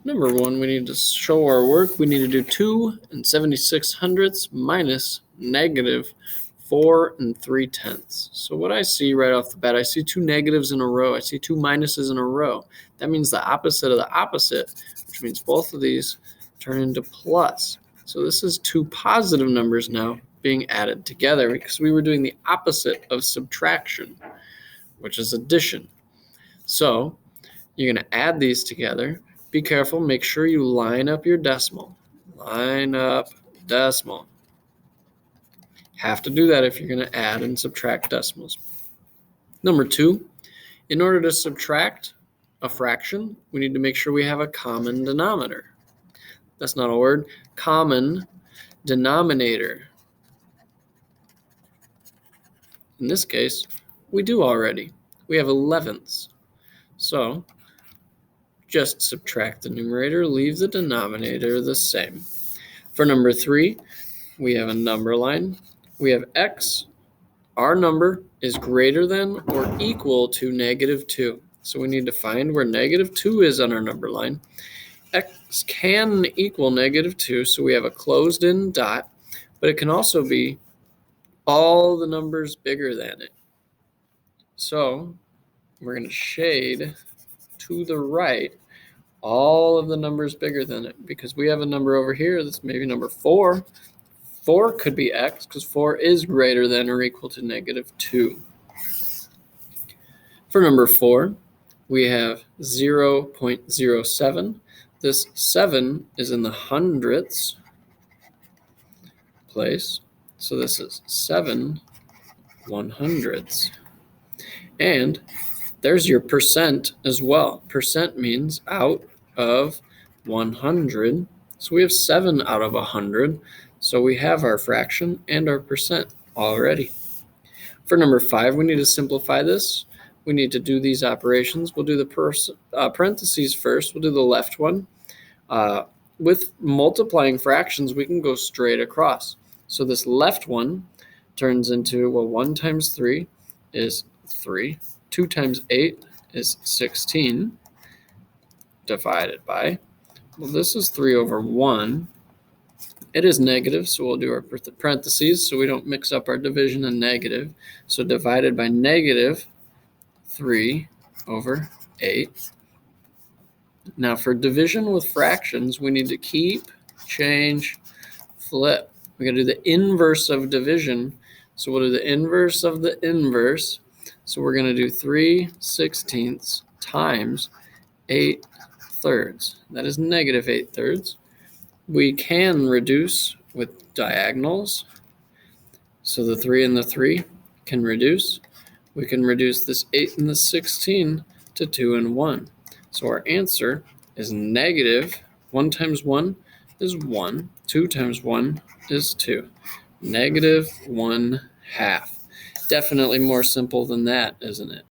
Number one, we need to show our work. We need to do 2 76/100 minus negative 4 3/10. So what I see right off the bat, I see two negatives in a row. I see two minuses in a row. That means the opposite of the opposite, which means both of these turn into plus. So this is two positive numbers now being added together because we were doing the opposite of subtraction, which is addition. So you're going to add these together. Be careful. Make sure you line up your decimal. Line up decimal. Have to do that if you're going to add and subtract decimals. Number two, in order to subtract a fraction, we need to make sure we have a common denominator. That's not a word. Common denominator. In this case, we do already. We have 11ths. So just subtract the numerator, leave the denominator the same. For number three, we have a number line. We have x. Our number is greater than or equal to -2. So we need to find where -2 is on our number line. X can equal -2, so we have a closed-in dot, but it can also be all the numbers bigger than it. So we're going to shade to the right all of the numbers bigger than it, because we have a number over here that's maybe number 4. 4 could be x because 4 is greater than or equal to -2. For number 4, we have 0.07. This 7 is in the hundredths place. So this is 7 100ths. And there's your percent as well. Percent means out of 100. So we have 7 out of 100. So we have our fraction and our percent already. For number 5, we need to simplify this. We need to do these operations. We'll do the parentheses first. We'll do the left one. With multiplying fractions, we can go straight across. So this left one turns into, well, 1 times 3 is 3. 2 times 8 is 16 divided by, well, this is 3 over 1. It is negative, so we'll do our parentheses so we don't mix up our division and negative. So divided by -3 over 8. Now for division with fractions, we need to keep, change, flip. We got to do the inverse of division. So we'll do the inverse of the inverse. So we're going to do 3/16 times 8/3. That is -8/3. We can reduce with diagonals. So the 3 and the 3 can reduce. We can reduce this 8 and the 16 to 2 and 1. So our answer is negative. 1 times 1 is 1. 2 times 1 is 2. -1/2. Definitely more simple than that, isn't it?